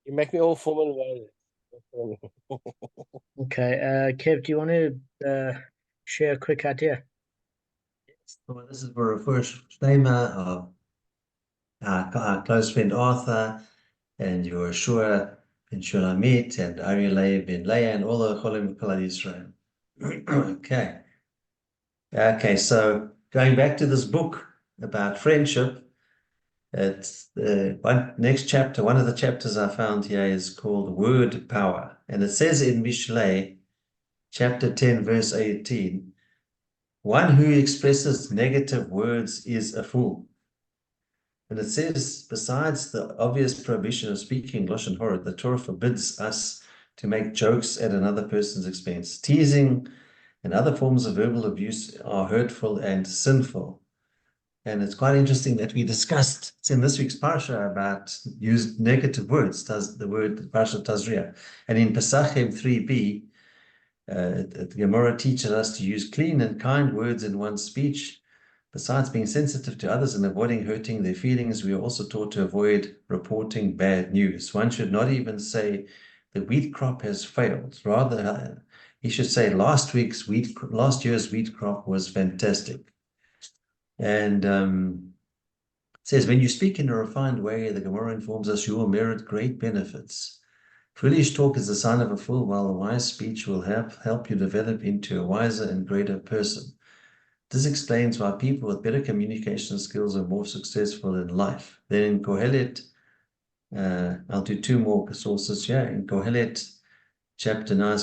You make me all formal about it. Okay, Kev, do you want to share a quick idea? Well, this is for a first namer of our close friend Arthur, and Yehoshua ben Shulamit, and Arieleh ben Leah, and all the Cholim Kol Israel. Okay. Okay, so going back to this book about friendship, it's the next chapter. One of the chapters I found here is called Word Power, and it says in Mishlei, chapter 10, verse 18, one who expresses negative words is a fool. And it says, besides the obvious prohibition of speaking Lashon Hara, the Torah forbids us to make jokes at another person's expense. Teasing and other forms of verbal abuse are hurtful and sinful. And it's quite interesting that we discussed, it's in this week's Parsha, about used negative words, the word Parsha Tazria. And in Pesachim 3b, the Gemara teaches us to use clean and kind words in one's speech. Besides being sensitive to others and avoiding hurting their feelings, we are also taught to avoid reporting bad news. One should not even say the wheat crop has failed. Rather, he should say last year's wheat crop was fantastic. And it says, when you speak in a refined way, the Gemara informs us you will merit great benefits. Foolish talk is a sign of a fool, while a wise speech will help you develop into a wiser and greater person. This explains why people with better communication skills are more successful in life. Then in Kohelet, I'll do two more sources here. In Kohelet, chapter 9,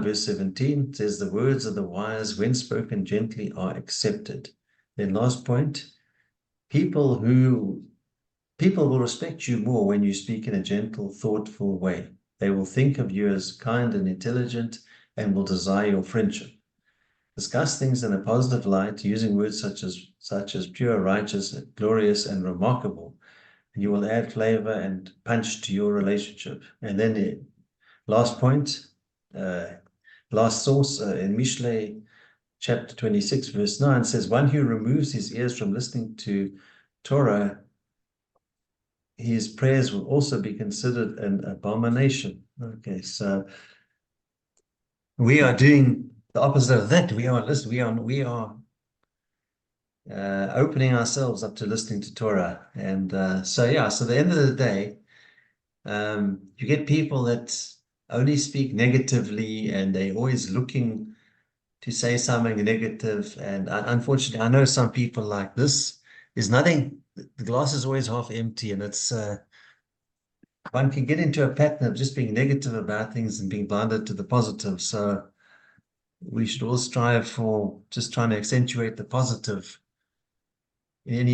verse 17, it says, the words of the wise, when spoken gently, are accepted. Then last point, people will respect you more when you speak in a gentle, thoughtful way. They will think of you as kind and intelligent and will desire your friendship. Discuss things in a positive light, using words such as pure, righteous, glorious, and remarkable, and you will add flavor and punch to your relationship. And then the last point, last source in Mishlei, chapter 26, verse 9 says, one who removes his ears from listening to Torah, his prayers will also be considered an abomination. Okay, so we are doing the opposite of that. We are opening ourselves up to listening to Torah. And so at the end of the day, you get people that only speak negatively, and they're always looking to say something negative. And unfortunately, I know some people like this. There's nothing, the glass is always half empty, and it's one can get into a pattern of just being negative about things and being blinded to the positive. So we should all strive for just trying to accentuate the positive in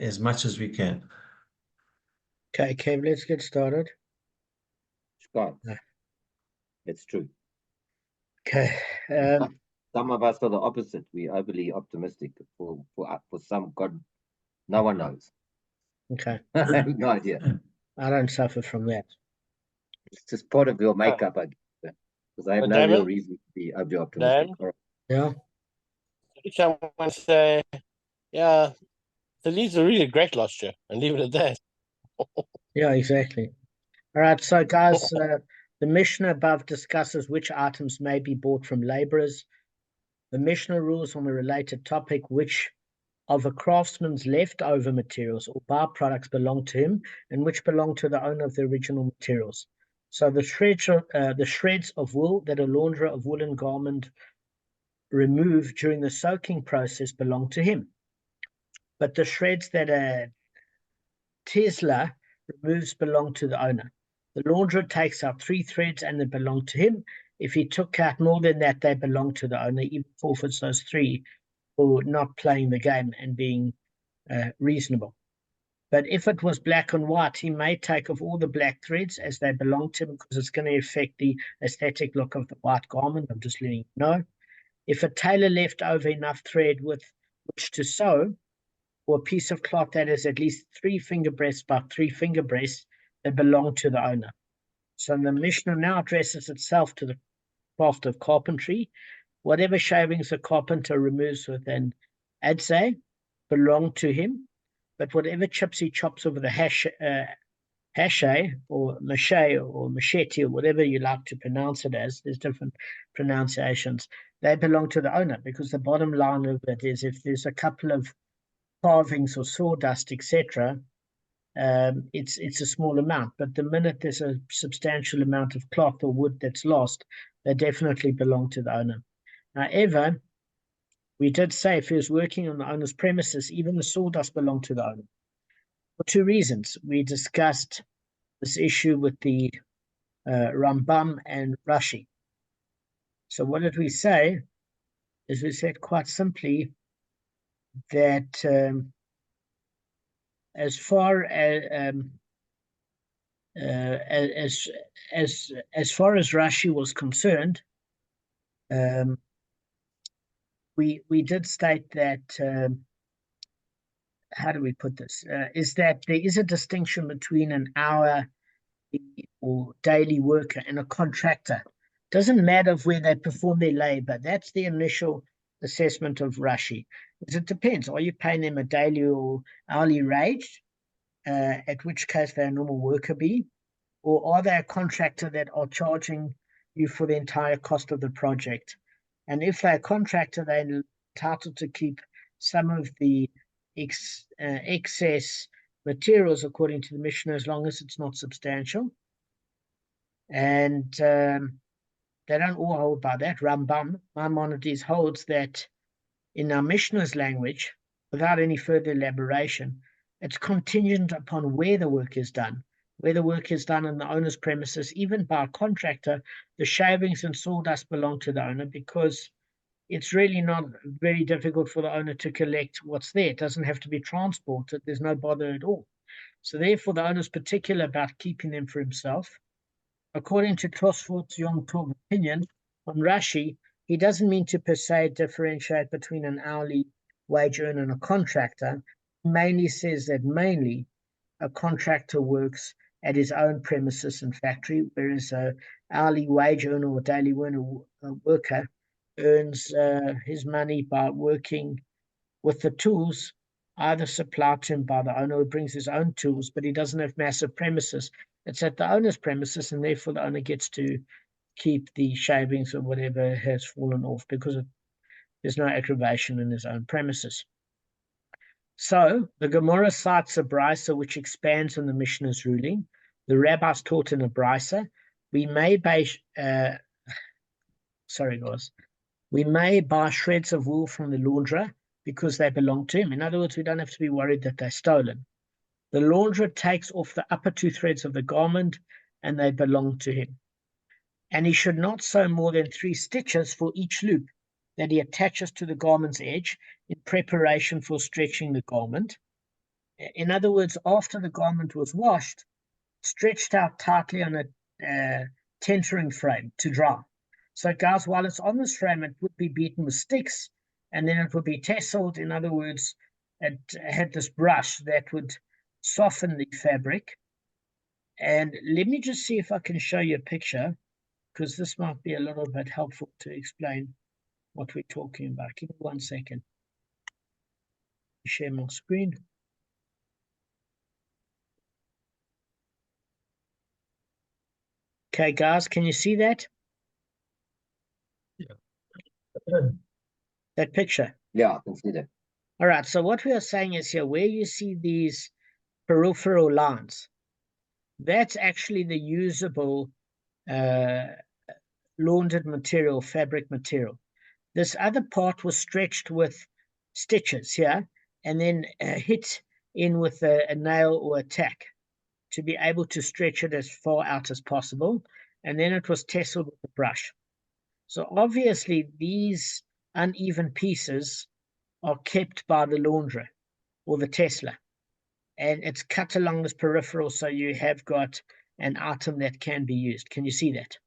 as much as we can. Okay, Kev, let's get started. Scott, it's true. Okay. Some of us are the opposite. We're overly optimistic. For some, God, no one knows. Okay. I have no idea. I don't suffer from that. It's just part of your makeup, I guess. Because I have no real reason to be overly optimistic. Yeah. Someone say, yeah, the Leeds were really great last year, and leave it at that. Yeah, exactly. All right, so guys, the Mishnah above discusses which items may be bought from laborers. The Mishnah rules on the related topic which of a craftsman's leftover materials or byproducts belong to him and which belong to the owner of the original materials. So the shreds of wool that a launderer of woolen garment remove during the soaking process belong to him. But the shreds that a Tesla removes belong to the owner. The launderer takes out 3 threads and they belong to him. If he took out more than that, they belong to the owner. He forfeits those 3 for not playing the game and being reasonable. But if it was black and white, he may take off all the black threads as they belong to him, because it's going to affect the aesthetic look of the white garment. I'm just letting you know. If a tailor left over enough thread with which to sew, or a piece of cloth that is at least 3 finger breadths by 3 finger breadths, that belong to the owner. So the Mishnah now addresses itself to the craft of carpentry. Whatever shavings a carpenter removes with an adze belong to him, but whatever chips he chops over the hashay or mache or machete or whatever you like to pronounce it as, there's different pronunciations, they belong to the owner, because the bottom line of it is if there's a couple of carvings or sawdust, etc., it's a small amount. But the minute there's a substantial amount of cloth or wood that's lost, they definitely belong to the owner. However, we did say if he was working on the owner's premises, even the sawdust belonged to the owner. For two reasons. We discussed this issue with the Rambam and Rashi. So what did we say? Is we said quite simply that as far as as far as Rashi was concerned, we did state that how do we put this? Is that there is a distinction between an hour or daily worker and a contractor. Doesn't matter where they perform their labor. That's the initial assessment of Rashi. Because it depends. Are you paying them a daily or hourly rate, at which case they're a normal worker bee? Or are they a contractor that are charging you for the entire cost of the project? And if they're a contractor, they're entitled to keep some of the excess materials according to the Mishnah, as long as it's not substantial. And they don't all hold by that. Rambam, Maimonides, holds that in our Mishnah's language, without any further elaboration, it's contingent upon where the work is done. Where the work is done on the owner's premises, even by a contractor, the shavings and sawdust belong to the owner, because it's really not very difficult for the owner to collect what's there. It doesn't have to be transported. There's no bother at all. So therefore, the owner's particular about keeping them for himself. According to Tosfot's Yom Tov opinion on Rashi, he doesn't mean to per se differentiate between an hourly wage earner and a contractor. He mainly says that mainly a contractor works at his own premises and factory, whereas a hourly wage earner or daily worker earns his money by working with the tools either supplied to him by the owner, who brings his own tools, but he doesn't have massive premises. It's at the owner's premises, and therefore the owner gets to keep the shavings or whatever has fallen off, because there's no aggravation in his own premises. So the Gemara cites a brisa which expands on the Mishnah's ruling. The rabbis taught in a brisa, we may buy shreds of wool from the launderer because they belong to him. In other words, we don't have to be worried that they're stolen. The launderer takes off the upper two threads of the garment and they belong to him. And he should not sew more than 3 stitches for each loop that he attaches to the garment's edge in preparation for stretching the garment. In other words, after the garment was washed, stretched out tightly on a tentering frame to dry. So guys, while it's on this frame, it would be beaten with sticks, and then it would be tasseled. In other words, it had this brush that would soften the fabric. And let me just see if I can show you a picture, because this might be a little bit helpful to explain what we're talking about. Give me 1 second. Share my screen. Okay, guys, can you see that? Yeah. That picture? Yeah, I can see that. All right, so what we are saying is here, where you see these peripheral lines, that's actually the usable laundered material, fabric material. This other part was stretched with stitches here and then hit in with a nail or a tack to be able to stretch it as far out as possible. And then it was tasseled with a brush. So obviously these uneven pieces are kept by the launderer or the Tesla, and it's cut along this peripheral, so you have got an item that can be used. Can you see that?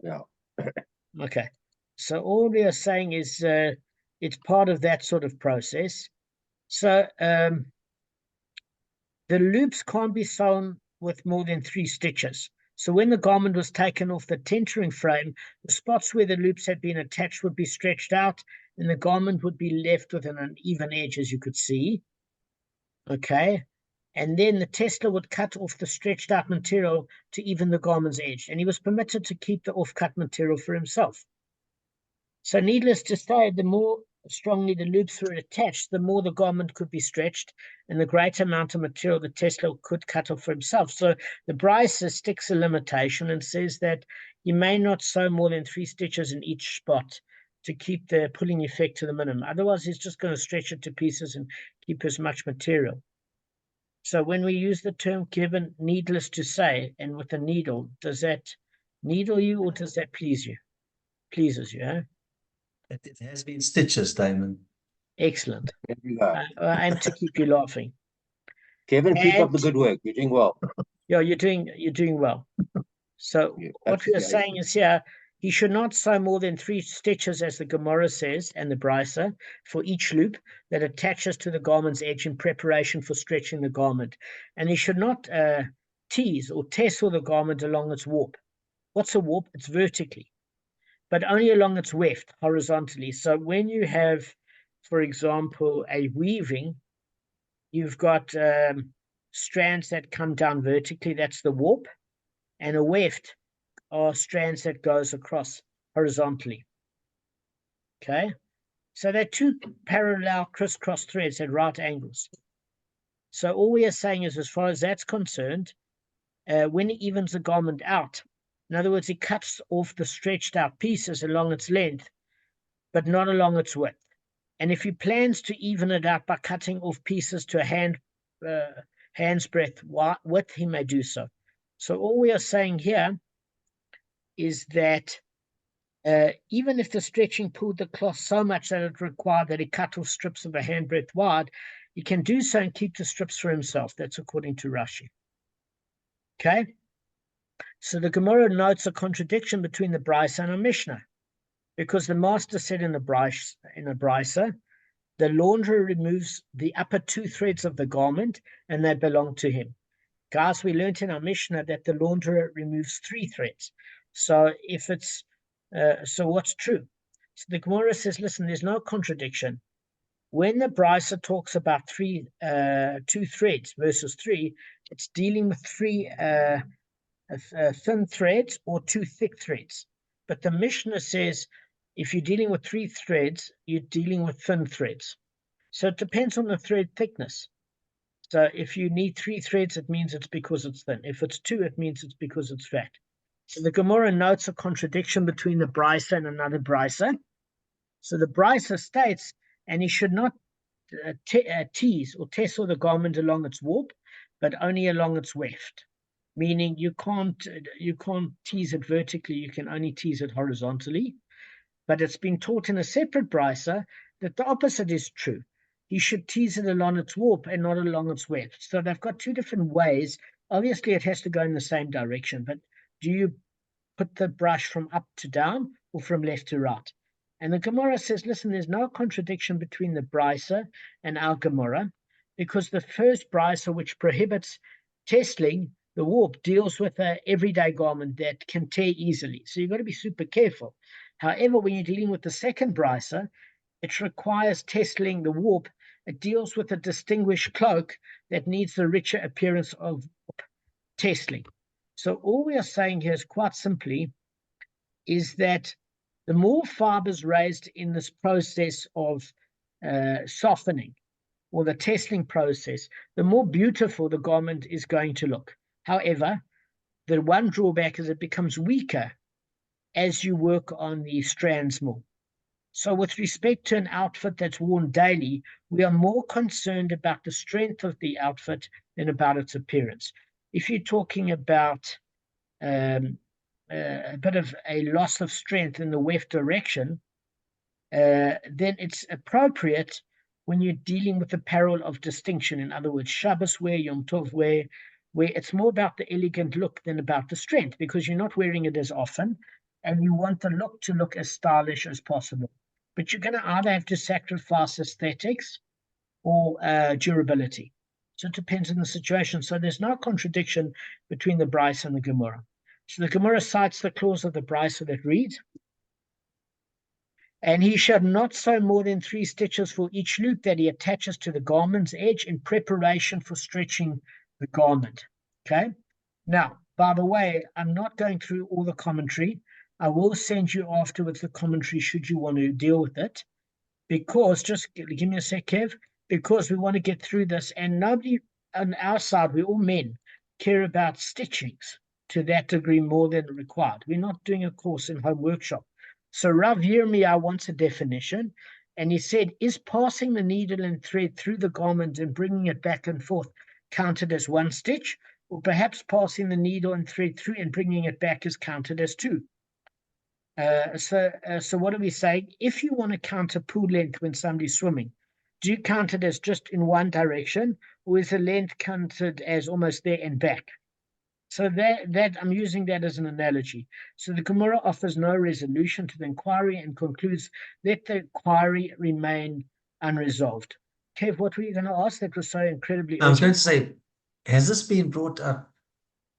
Yeah. Okay. So all we are saying is it's part of that sort of process. So the loops can't be sewn with more than 3 stitches. So when the garment was taken off the tentering frame, the spots where the loops had been attached would be stretched out, and the garment would be left with an uneven edge, as you could see. Okay. And then the Tesla would cut off the stretched out material to even the garment's edge, and he was permitted to keep the off-cut material for himself. So needless to say, the more strongly the loops were attached, the more the garment could be stretched, and the greater amount of material the Tesla could cut off for himself. So the Brisa sticks a limitation and says that you may not sew more than 3 stitches in each spot to keep the pulling effect to the minimum. Otherwise, he's just going to stretch it to pieces and keep as much material. So when we use the term given, needless to say, and with a needle, does that needle you or does that please you? Pleases you, huh? It has been stitches, Damon. Excellent. There you go. I aim to keep you laughing. Kevin, keep up the And- good work. You're doing well. Yeah, you're doing well. So Yeah, what we are absolutely. saying is here, he should not sew more than 3 stitches, as the Gemara says, and the Brisa, for each loop that attaches to the garment's edge in preparation for stretching the garment. And he should not tease or tassel the garment along its warp. What's a warp? It's vertically, but only along its weft, horizontally. So when you have, for example, a weaving, you've got strands that come down vertically, that's the warp, and a weft are strands that goes across horizontally. Okay, so they're 2 parallel crisscross threads at right angles. So all we are saying is, as far as that's concerned, when he evens the garment out, in other words, he cuts off the stretched out pieces along its length, but not along its width. And if he plans to even it out by cutting off pieces to a hand's breadth width, he may do so. So all we are saying here is that even if the stretching pulled the cloth so much that it required that he cut off strips of a handbreadth wide, he can do so and keep the strips for himself. That's according to Rashi. Okay? So the Gemara notes a contradiction between the Brisa and a Mishnah, because the master said in a Brisa, the launderer removes the upper 2 threads of the garment and they belong to him. Guys, we learned in our Mishnah that the launderer removes 3 threads. So if it's so what's true? So the Gemara says, listen, there's no contradiction. When the Brisa talks about 2 threads versus 3, it's dealing with 3 thin threads or 2 thick threads. But the Mishnah says if you're dealing with 3 threads, you're dealing with thin threads. So it depends on the thread thickness. So if you need 3 threads, it means it's because it's thin. If it's 2, it means it's because it's fat. So the Gemara notes a contradiction between the Brisa and another Brisa. So the Brisa states, and he should not tease or tassel the garment along its warp, but only along its weft. Meaning you can't tease it vertically, you can only tease it horizontally. But it's been taught in a separate Brisa that the opposite is true. You should tease it along its warp and not along its weft. So they've got 2 different ways. Obviously, it has to go in the same direction, but do you put the brush from up to down or from left to right? And the Gemara says, listen, there's no contradiction between the Brisa and our Gemara, because the first Brisa, which prohibits tasseling the warp, deals with an everyday garment that can tear easily. So you've got to be super careful. However, when you're dealing with the second Brisa, it requires tasseling the warp. It deals with a distinguished cloak that needs the richer appearance of tasseling. So all we are saying here is quite simply is that the more fibers raised in this process of softening or the tasseling process, the more beautiful the garment is going to look. However, the one drawback is it becomes weaker as you work on the strands more. So with respect to an outfit that's worn daily, we are more concerned about the strength of the outfit than about its appearance. If you're talking about a bit of a loss of strength in the weft direction, then it's appropriate when you're dealing with apparel of distinction. In other words, Shabbos wear, Yom Tov wear, where it's more about the elegant look than about the strength, because you're not wearing it as often, and you want the look to look as stylish as possible. But you're going to either have to sacrifice aesthetics or durability. So it depends on the situation. So there's no contradiction between the Brisa and the Gemara. So the Gemara cites the clause of the Brisa that reads, And he should not sew more than 3 stitches for each loop that he attaches to the garment's edge in preparation for stretching the garment. Okay. Now, by the way, I'm not going through all the commentary. I will send you afterwards the commentary should you want to deal with it. Because, just give me a sec, Kev, because we want to get through this. And nobody on our side, we all men, care about stitchings to that degree more than required. We're not doing a course in home workshop. So Rav Yirmiyah wants a definition, and he said, is passing the needle and thread through the garment and bringing it back and forth counted as 1 stitch, or perhaps passing the needle and thread through and bringing it back is counted as 2? So what are we saying? If you want to count a pool length when somebody's swimming, do you count it as just in one direction, or is the length counted as almost there and back? So that I'm using that as an analogy. So the Gemara offers no resolution to the inquiry and concludes let the inquiry remain unresolved. Kev, what were you going to ask? That was so incredibly I was going urgent. to say, has this been brought up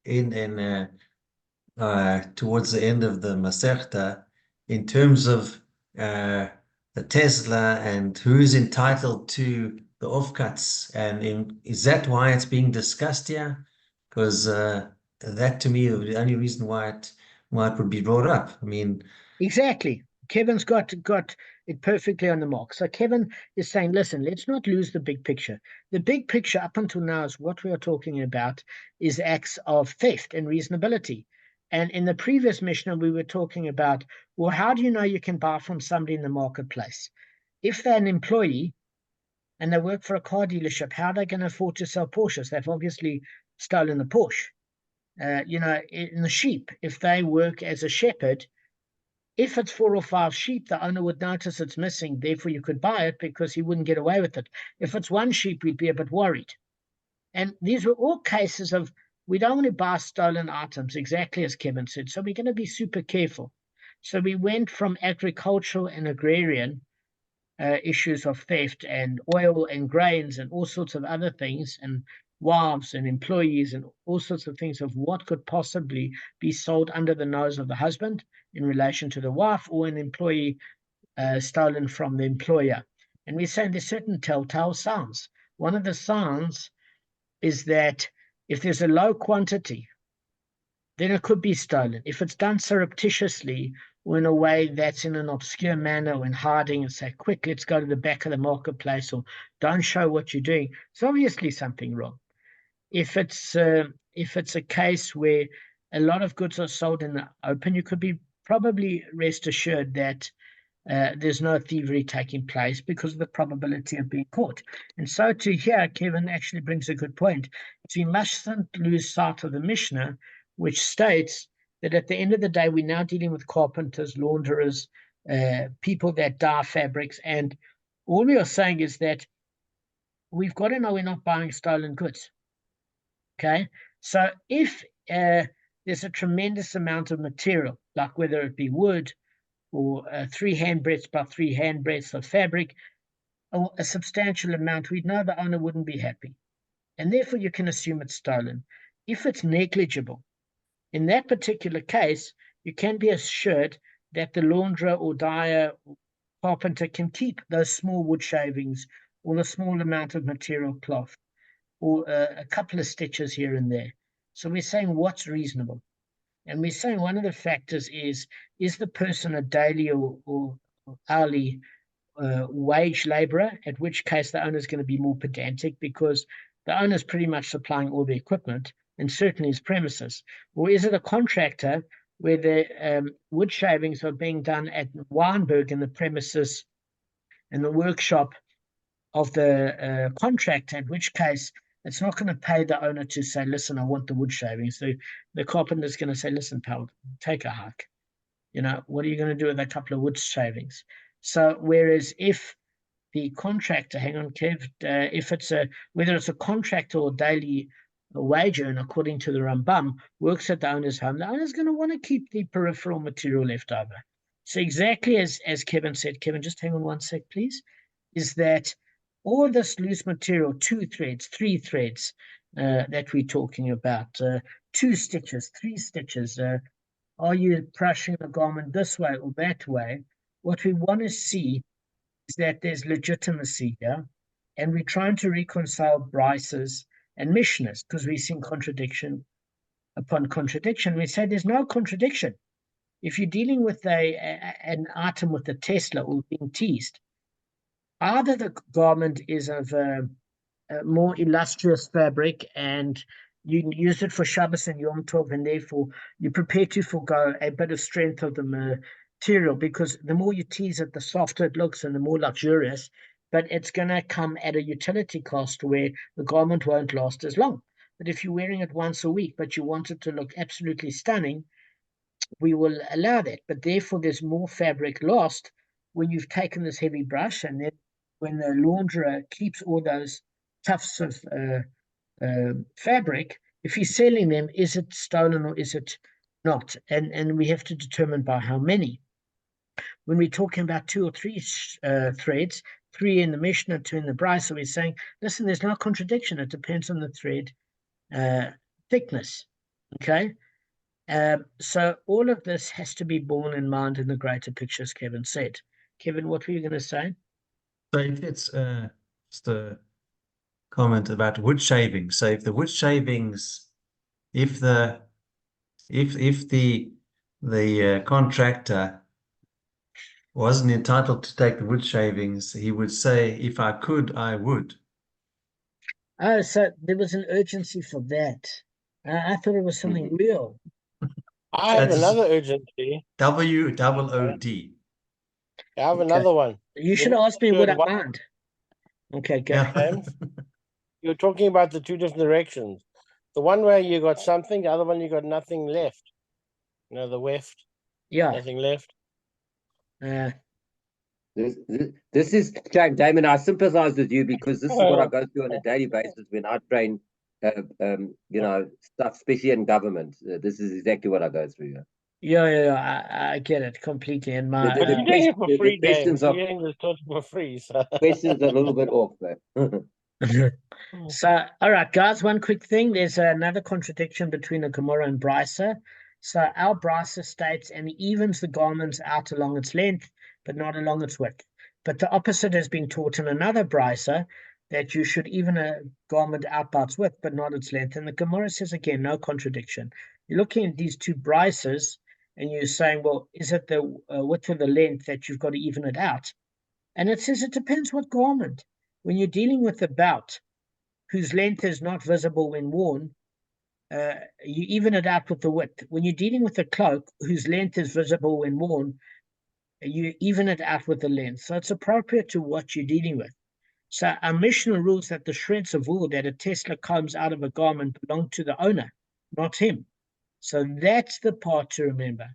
in towards the end of the Masechta in terms of the Tesla and who's entitled to the offcuts, and is that why it's being discussed here? Because that to me is the only reason why it would be brought up. I mean, Exactly. Kevin's got it perfectly on the mark. So Kevin is saying, listen, let's not lose the big picture. The big picture up until now is what we are talking about is acts of theft and reasonability. And in the previous Mishnah, we were talking about, well, how do you know you can buy from somebody in the marketplace? If they're an employee and they work for a car dealership, how are they going to afford to sell Porsches? They've obviously stolen the Porsche. In the sheep, if they work as a shepherd, if it's 4 or 5 sheep, the owner would notice it's missing. Therefore, you could buy it because he wouldn't get away with it. If it's 1 sheep, we'd be a bit worried. And these were all cases of we don't want to buy stolen items, exactly as Kevin said. So we're going to be super careful. So we went from agricultural and agrarian issues of theft and oil and grains and all sorts of other things and wives and employees and all sorts of things of what could possibly be sold under the nose of the husband in relation to the wife, or an employee stolen from the employer. And we're saying there's certain telltale signs. One of the signs is that if there's a low quantity, then it could be stolen. If it's done surreptitiously or in a way that's in an obscure manner or in hiding and say, quick, let's go to the back of the marketplace, or don't show what you're doing, it's obviously something wrong. If it's a case where a lot of goods are sold in the open, you could be probably rest assured that there's no thievery taking place because of the probability of being caught. And so to here, Kevin actually brings a good point. So you mustn't lose sight of the Mishnah, which states that at the end of the day, we're now dealing with carpenters, launderers, people that dye fabrics. And all we are saying is that we've got to know we're not buying stolen goods. Okay, so if there's a tremendous amount of material, like whether it be wood or 3 handbreadths by 3 handbreadths of fabric, or a substantial amount, we'd know the owner wouldn't be happy. And therefore you can assume it's stolen. If it's negligible, in that particular case, you can be assured that the launderer or dyer or carpenter can keep those small wood shavings or a small amount of material cloth, or a couple of stitches here and there. So we're saying what's reasonable. And we're saying one of the factors is the person a daily or hourly wage laborer, at which case the owner is going to be more pedantic because the owner is pretty much supplying all the equipment and certainly his premises. Or is it a contractor where the wood shavings are being done at Weinberg in the premises and the workshop of the contractor, in which case it's not going to pay the owner to say, listen, I want the wood shavings. So the carpenter's going to say, listen, pal, take a hike. What are you going to do with a couple of wood shavings? So whereas if the contractor, hang on, Kev, if it's whether it's a contractor or daily wage earner, according to the Rambam, works at the owner's home, the owner's going to want to keep the peripheral material left over. So exactly as Kevin said, Kevin, just hang on one sec, please, is that all this loose material, 2 threads, 3 threads that we're talking about, 2 stitches, 3 stitches, are you brushing the garment this way or that way? what we want to see is that there's legitimacy here, and we're trying to reconcile Bryces and Mishnahs because we've seen contradiction upon contradiction. We say there's no contradiction. If you're dealing with an item with a Tesla or being teased, either the garment is of a more illustrious fabric and you use it for Shabbos and Yom Tov, and therefore you prepare to forego a bit of strength of the material, because the more you tease it, the softer it looks and the more luxurious, but it's going to come at a utility cost where the garment won't last as long. But if you're wearing it once a week, but you want it to look absolutely stunning, we will allow that. But therefore, there's more fabric lost when you've taken this heavy brush, and then when the launderer keeps all those tufts of fabric, if he's selling them, is it stolen or is it not? And we have to determine by how many. When we're talking about 2 or 3 threads, 3 in the Mishnah, 2 in the Brisa, so we're saying, listen, there's no contradiction. It depends on the thread thickness. Okay. So all of this has to be borne in mind in the greater picture, as Kevin said. Kevin, what were you going to say? So if it's just a comment about wood shavings. So if the wood shavings, if the contractor wasn't entitled to take the wood shavings, he would say, if I could, I would. Oh, so there was an urgency for that. I thought it was something real. I have That's another urgency. WOOD. I have another one. You should have asked me sure would I what- mind. Okay, go. Yeah. You're talking about the 2 different directions. The one where you got something, the other one you got nothing left. You know, the weft, Yeah. nothing left. This is Jack Damon. I sympathize with you because this is what I go through on a daily basis when I train, stuff, especially in government. This is exactly what I go through. Yeah. I get it completely. And my But you're getting it for free, Dave. questions You're are getting this taught for free. So. questions are a little bit off, but So, all right, guys, one quick thing. There's another contradiction between the Gemara and Brisa. So our Brisa states, and he evens the garments out along its length, but not along its width. But the opposite has been taught in another Brisa, that you should even a garment out by its width, but not its length. And the Gemara says, again, no contradiction. You're looking at these 2 Brisas, and you're saying, well, is it the width or the length that you've got to even it out? And it says it depends what garment. When you're dealing with a bout whose length is not visible when worn, you even it out with the width. When you're dealing with a cloak whose length is visible when worn, you even it out with the length. So it's appropriate to what you're dealing with. So our Mishnah rules that the shreds of wool that a Tesla comes out of a garment belong to the owner, not him. So that's the part to remember.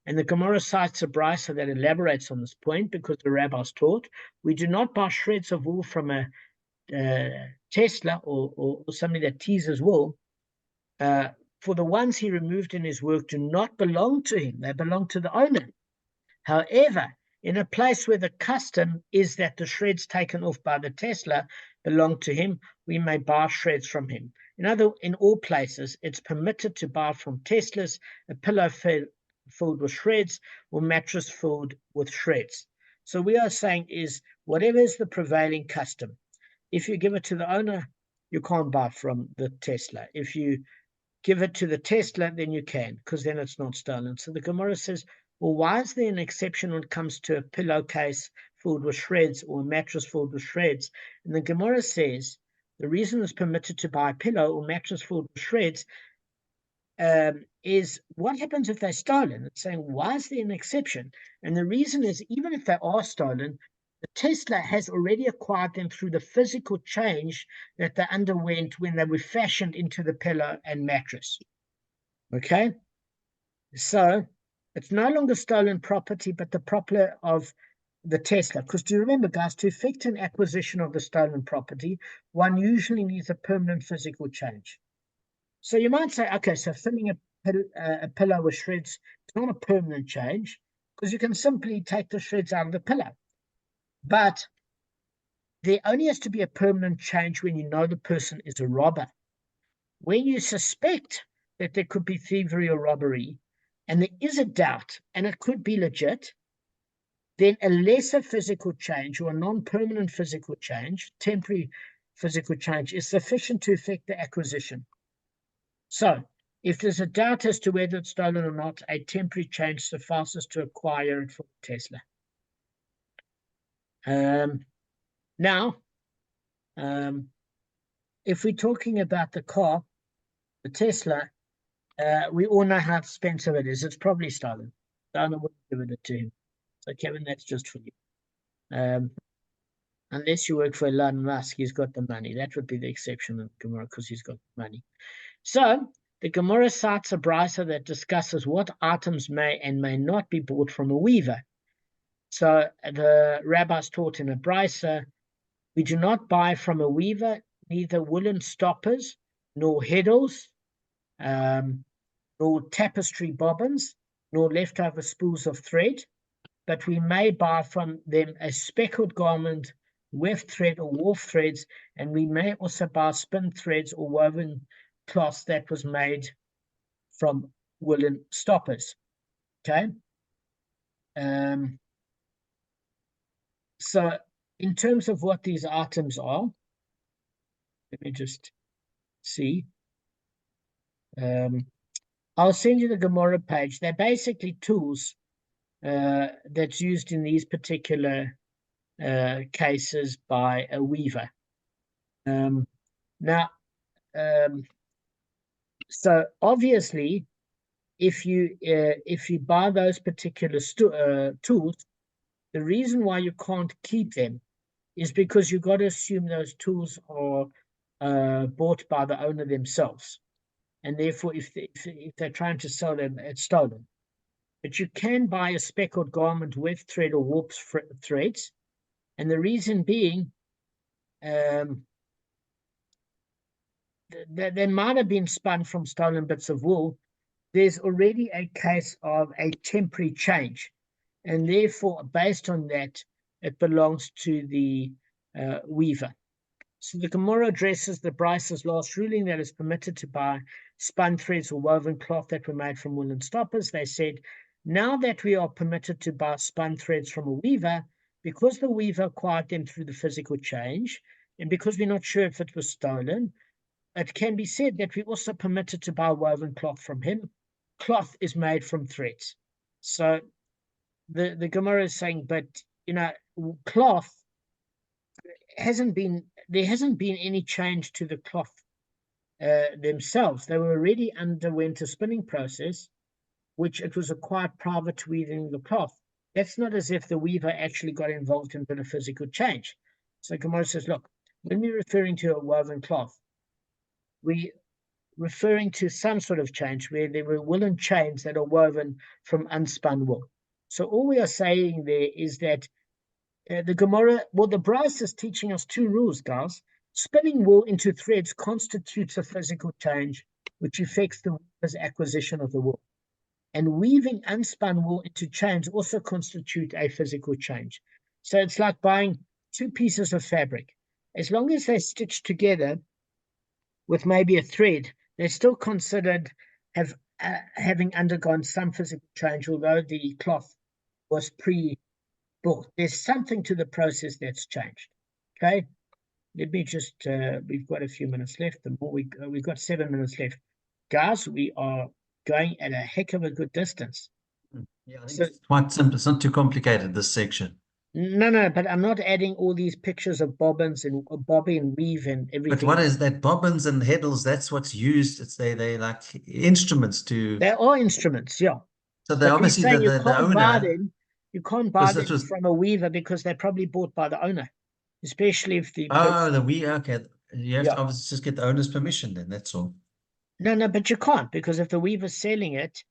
And the Gemara cites a brisa that elaborates on this point, because the rabbis taught we do not buy shreds of wool from a Tesla or somebody that teases wool, for the ones he removed in his work do not belong to him. They belong to the owner. However, in a place where the custom is that the shreds taken off by the Tesla belong to him, we may buy shreds from him. In all places, it's permitted to buy from Teslas a pillow filled with shreds or mattress filled with shreds. So we are saying is whatever is the prevailing custom. If you give it to the owner, you can't buy from the Tesla. If you give it to the Tesla, then you can, because then it's not stolen. So the Gemara says, well, why is there an exception when it comes to a pillowcase filled with shreds or a mattress filled with shreds? And the Gemara says the reason it's permitted to buy a pillow or mattress filled with shreds is what happens if they're stolen? It's saying, why is there an exception? And the reason is, even if they are stolen, the Tesla has already acquired them through the physical change that they underwent when they were fashioned into the pillow and mattress. Okay? So it's no longer stolen property, but the property of the Tesla. Because do you remember, guys, to effect an acquisition of the stolen property, one usually needs a permanent physical change. So you might say, okay, so filling a pillow with shreds is not a permanent change, because you can simply take the shreds out of the pillow. But there only has to be a permanent change when you know the person is a robber. When you suspect that there could be thievery or robbery, and there is a doubt, and it could be legit, then a lesser physical change or a non-permanent physical change, temporary physical change, is sufficient to affect the acquisition. So, if there's a doubt as to whether it's stolen or not, a temporary change suffices to acquire it for Tesla. Now, if we're talking about the car, the Tesla, we all know how expensive it is. It's probably stolen. The owner wouldn't give it to him. So, Kevin, that's just for you. Unless you work for Elon Musk, he's got the money. That would be the exception in Gemara because he's got money. So, the Gemara cites a brisa that discusses what items may and may not be bought from a weaver. So, the rabbis taught in a brisa, we do not buy from a weaver neither woolen stoppers, nor heddles, nor tapestry bobbins, nor leftover spools of thread, but we may buy from them a speckled garment, weft thread or woof threads, and we may also buy spun threads or woven cloth that was made from woolen stoppers. Okay. So in terms of what these items are, let me just see. I'll send you the Gemara page. They're basically tools that's used in these particular cases by a weaver. So obviously, if you buy those particular tools, the reason why you can't keep them is because you've got to assume those tools are bought by the owner themselves, and therefore, if they're trying to sell them, it's stolen. But you can buy a speckled garment with thread or warp threads, and the reason being, they might have been spun from stolen bits of wool. There's already a case of a temporary change, and therefore, based on that, it belongs to the weaver. So the Gemara addresses the Brisa's last ruling that is permitted to buy spun threads or woven cloth that were made from woolen stoppers. They said, now that we are permitted to buy spun threads from a weaver, because the weaver acquired them through the physical change, and because we're not sure if it was stolen, it can be said that we're also permitted to buy woven cloth from him. Cloth is made from threads. So the Gemara is saying, but cloth there hasn't been any change to the cloth themselves. They were already underwent a spinning process, which it was acquired prior to weaving the cloth. That's not as if the weaver actually got involved in a physical change. So Gemara says, look, when we're referring to a woven cloth, we're referring to some sort of change where there were woolen chains that are woven from unspun wool. So all we are saying there is that the Gemara, the Bryce is teaching us two rules, guys. Spinning wool into threads constitutes a physical change, which affects the weaver's acquisition of the wool. And weaving unspun wool into chains also constitute a physical change. So it's like buying two pieces of fabric. As long as they're stitched together with maybe a thread, they're still considered having undergone some physical change, although the cloth was pre-bought. There's something to the process that's changed. Okay, let me just, we've got a few minutes left. The more we've got 7 minutes left. Guys, we are going at a heck of a good distance. Yeah, I think it's quite simple. It's not too complicated, this section. No, but I'm not adding all these pictures of bobbins and bobby and weave and everything. But what is that? Bobbins and heddles, that's what's used. It's they like instruments to. They are instruments, yeah. So they obviously the owner. You can't buy them from a weaver because they're probably bought by the owner, especially if the okay. You have to obviously just get the owner's permission then, that's all. No, but you can't, because if the weaver's selling it,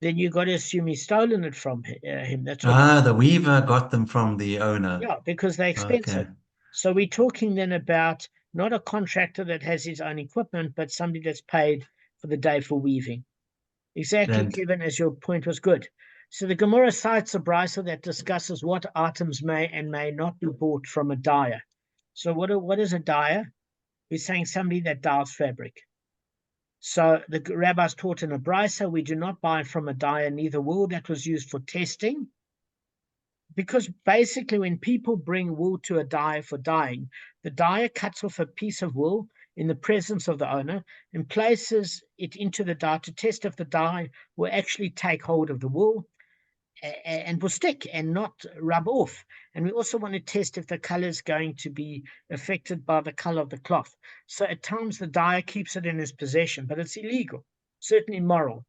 then you got to assume he's stolen it from him. That's what the weaver got them from the owner. Yeah, because they're expensive. Okay. So we're talking then about not a contractor that has his own equipment, but somebody that's paid for the day for weaving. Exactly, Kevin, as your point was good. So the Gemara cites a brisa that discusses what items may and may not be bought from a dyer. So what is a dyer? We're saying somebody that dyes fabric. So the rabbis taught in a brisa, we do not buy from a dyer neither wool that was used for testing, because basically when people bring wool to a dyer for dyeing, the dyer cuts off a piece of wool in the presence of the owner and places it into the dye to test if the dye will actually take hold of the wool and will stick and not rub off. And we also want to test if the color is going to be affected by the color of the cloth. So at times the dyer keeps it in his possession, but it's illegal, certainly immoral,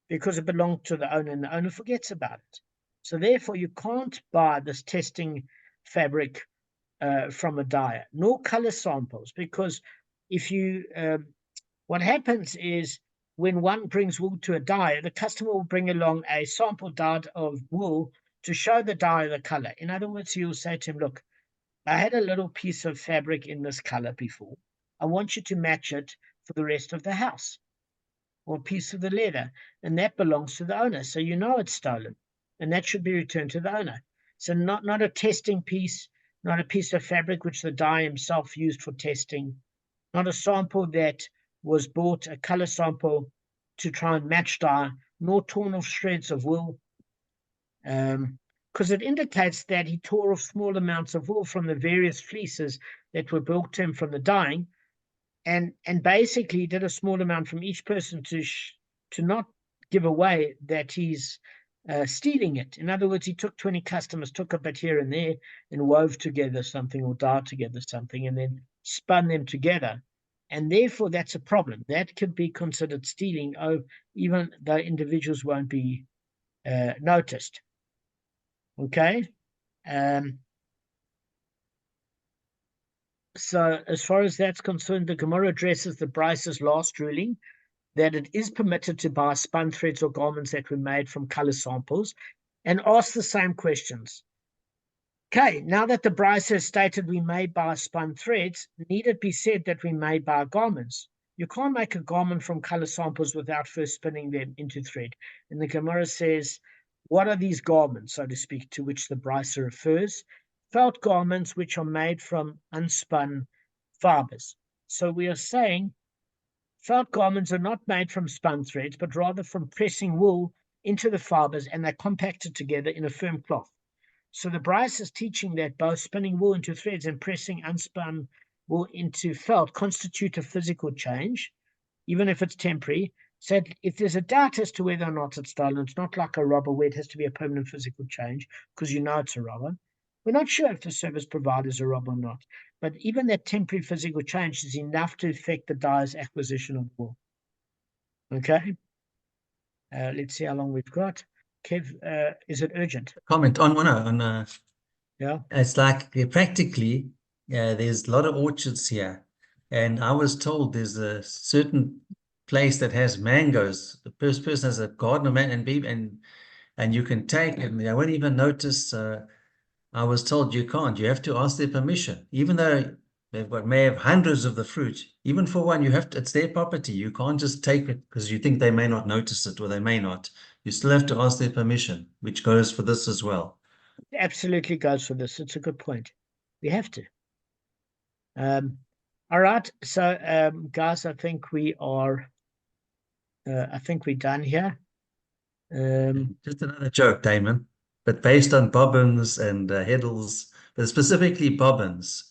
because it belonged to the owner and the owner forgets about it. So therefore you can't buy this testing fabric from a dyer, nor color samples, because if you, what happens is when one brings wool to a dyer, the customer will bring along a sample dyed of wool to show the dyer the color. In other words, you'll say to him, look, I had a little piece of fabric in this color before. I want you to match it for the rest of the house, or a piece of the leather, and that belongs to the owner. So you know it's stolen, and that should be returned to the owner. So not a testing piece, not a piece of fabric which the dyer himself used for testing, not a sample that was bought, a color sample to try and match dye, nor torn off shreds of wool, because it indicates that he tore off small amounts of wool from the various fleeces that were brought to him from the dyeing, and basically did a small amount from each person to not give away that he's stealing it. In other words, he took 20 customers, took a bit here and there, and wove together something or dyed together something, and then spun them together. And therefore, that's a problem. That could be considered stealing, even though individuals won't be noticed. Okay? So as far as that's concerned, the Gemara addresses the Bryce's last ruling, that it is permitted to buy spun threads or garments that were made from color samples, and asks the same questions. Okay, now that the Bryce has stated we may buy spun threads, need it be said that we may buy garments? You can't make a garment from color samples without first spinning them into thread. And the Gemara says, what are these garments, so to speak, to which the Bryce refers? Felt garments which are made from unspun fibers. So we are saying felt garments are not made from spun threads, but rather from pressing wool into the fibers, and they're compacted together in a firm cloth. So the Bryce is teaching that both spinning wool into threads and pressing unspun wool into felt constitute a physical change, even if it's temporary. So if there's a doubt as to whether or not it's stolen, it's not like a robber where it has to be a permanent physical change, because you know it's a robber. We're not sure if the service provider is a robber or not, but even that temporary physical change is enough to affect the dyer's acquisition of wool. Okay? Let's see how long we've got. Kev, is it urgent? Comment on Yeah. it's like practically, there's a lot of orchards here, and I was told there's a certain place that has mangoes. The first person has a garden of mango, and you can take it, and I won't even notice. I was told you can't. You have to ask their permission, even though may have hundreds of the fruit. Even for one, you have to. It's their property. You can't just take it because you think they may not notice it, or they may not. You still have to ask their permission, which goes for this as well. Absolutely goes for this. It's a good point. We have to. All right. So, guys, I think we are. I think we're done here. Just another joke, Damon, but based on bobbins and heddles, but specifically bobbins.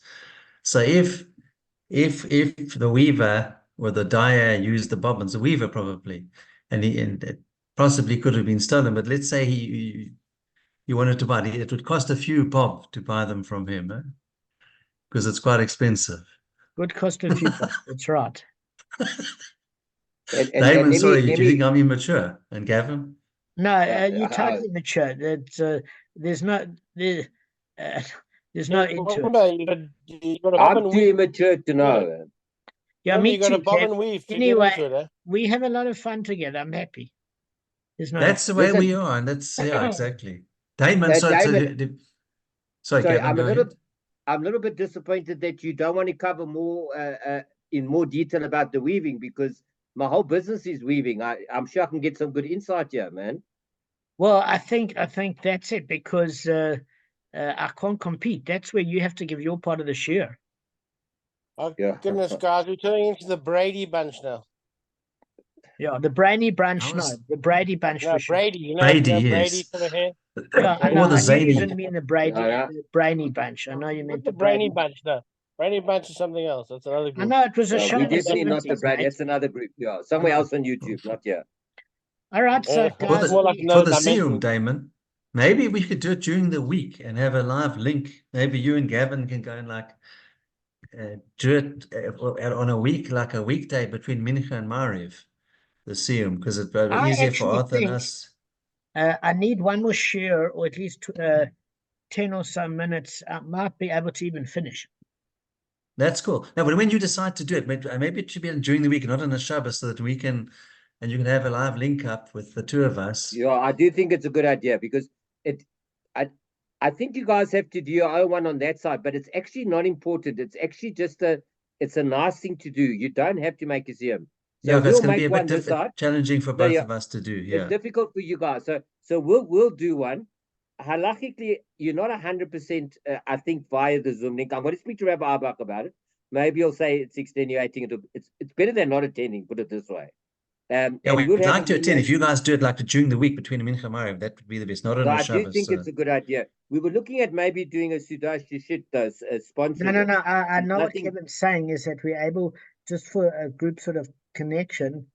So if the weaver or the dyer used the bobbins, the weaver probably, and it possibly could have been stolen. But let's say he wanted to buy it, it would cost a few bob to buy them from him, because it's quite expensive. Good cost of few bob. That's right. Damon, sorry, do you think I'm immature? And Gavin? No, you're totally mature. There's no into it. You got a I'm bobbin too weave. immature to know. Yeah, Remember, me you got too, a bobbin Kev. weave to Anyway, get into it, we have a lot of fun together. I'm happy. That's the way Listen, we are, and that's exactly. Damon, Damon, sorry, Gavin, go ahead. I'm a little bit disappointed that you don't want to cover more in more detail about the weaving, because my whole business is weaving. I'm sure I can get some good insight here, man. Well, I think that's it, because I can't compete. That's where you have to give your part of the share. Oh, Yeah. goodness, guys, we're turning into the Brady Bunch now. Yeah, the Brainy Bunch, I was- no, the Brady Bunch No, for sure. Brady, you know, Brady, Brady yes. sort of hair. Yeah, I Brady know. Or the I knew you zany. didn't mean the Brady, Yeah. the Brainy Bunch. I know you Not meant the the Brady Brady. Bunch, no. Brady Bunch is something else. That's another I group. know it was a Yeah, show we in the definitely not the 70s, Brad. mate. That's another group. Yeah, somewhere else on YouTube, not here. All right, so It's guys, more like we- For another the dimension. serum, Damon, maybe we could do it during the week and have a live link. Maybe you and Gavin can go and like do it on a week, like a weekday between Mincha and Mariv, the serum, because it's I easier for actually Arthur and think us. I need one more share, or at least 10 or so minutes. I might be able to even finish. That's cool. Now, but when you decide to do it, maybe it should be during the week, not on a Shabbos, so that we can, and you can have a live link up with the two of us. Yeah, I do think it's a good idea because I think you guys have to do your own one on that side, but it's actually not important. It's actually just it's a nice thing to do. You don't have to make a Zoom. So Yeah, that's we'll going to be make a one bit this side. challenging for No, both yeah. of us to do. It's Yeah. difficult for you guys. So we'll do one. Halachically, you're not 100%. I think via the Zoom link. I'm going to speak to Rabbi Arbach about it. Maybe he'll say it's extenuating. It's better than not attending. Put it this way. Yeah, and we'd we'll have like to an attend. email. If you guys do it like during the week between Mincha and Mariv, that would be the best. Not on So a I do Shabbos. think So. it's a good idea. We were looking at maybe doing a Sudash Shit sponsor. No. I know what Nothing- Kevin's saying is that we're able, just for a group sort of connection,